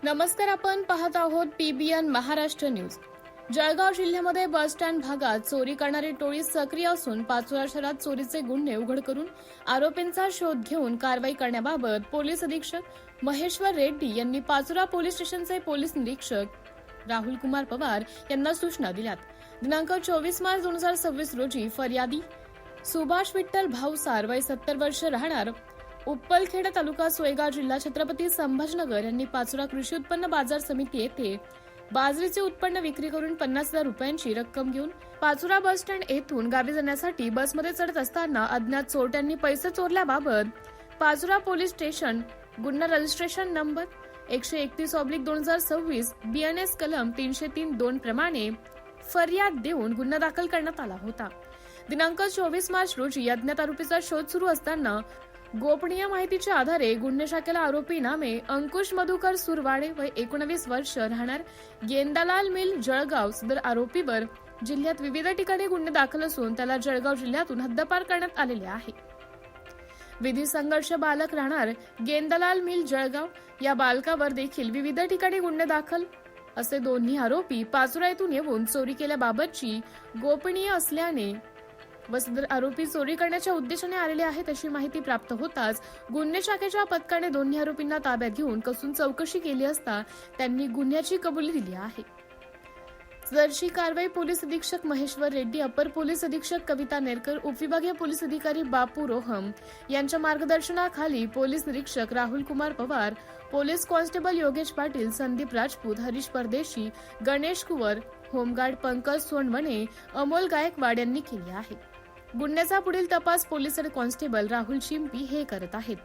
नमस्कार, आपण पाहत आहोत पीबीएन महाराष्ट्र न्यूज। जळगाव जिल्ह्यामध्ये बस स्टँड भागात चोरी करणारी टोळी सक्रिय असून पाचोरा शहरात चोरीचे गुन्हे उघड करून आरोपींचा शोध घेऊन कारवाई करण्याबाबत पोलीस अधीक्षक महेश्वर रेड्डी यांनी पाचोरा पोलीस स्टेशनचे पोलीस निरीक्षक राहुल कुमार पवार यांना सूचना दिल्यात। दिनांक 24 मार्च 2026 रोजी फर्यादी सुभाष विठ्ठल भावसार वय 70 वर्ष राहणार उप्पलखेड तालुका सोयगाव जिल्हा छत्रपती संभाजीनगर यांनी पाचोरा कृषी उत्पन्न बाजार समिती येथे बाजरीचे उत्पन्न विक्री करून 50,000 रुपयांची रक्कम घेऊन पाचोरा बस स्टँड येथून गावी जाण्यासाठी बसमध्ये चढत असताना अज्ञात चोरट्यांनी पैसे चोरल्याबाबत पाचोरा पोलीस स्टेशन गुन्हा रजिस्ट्रेशन नंबर 131/2026 BNS कलम 303(2) प्रमाणे फर्याद देऊन गुन्हा दाखल करण्यात आला होता। दिनांक 24 मार्च रोजी अज्ञात आरोपीचा शोध सुरू असताना गोपनीय माहितीच्या आधारे गुन्हे शाखेला आरोपी नामे अंकुश मधुकर सुरवाडे वय 19 वर्ष राहणार गेंदालाल मिल जळगाव सदर आरोपीवर जिल्ह्यात विविध ठिकाणी गुन्हे दाखल असून त्याला जळगाव जिल्ह्यातून हद्दपार करण्यात आलेले आहे। विधी संघर्ष बालक राहणार गेंदालाल मिल जळगाव या बालकावर देखील विविध ठिकाणी गुन्हे दाखल असे दोन्ही आरोपी पाचोरा येथून येऊन चोरी केल्याबाबतची गोपनीय असल्याने व सदर आरोपी चोरी करण्याच्या उद्देशाने आलेले आहेत अशी माहिती प्राप्त होताच गुन्हे शाखेच्या पथकाने दोन्ही आरोपींना ताब्यात घेऊन कसून चौकशी केली असता त्यांनी गुन्ह्याची कबुली दिली आहे। सदरची कारवाई पोलीस अधीक्षक महेश्वर रेड्डी, अपर पोलीस अधीक्षक कविता नेरकर, उपविभागीय पोलीस अधिकारी बापू रोहम यांच्या मार्गदर्शनाखाली पोलीस निरीक्षक राहुल कुमार पवार, पोलीस कॉन्स्टेबल योगेश पाटील, संदीप राजपूत, हरीश परदेशी, गणेश कुवर, होमगार्ड पंकज सोनवणे, अमोल गायकवाड यांनी केली आहे। गुन्ह्याचा पुढील तपास पोलीस आणि कॉन्स्टेबल राहुल चिंपी हे करत आहेत।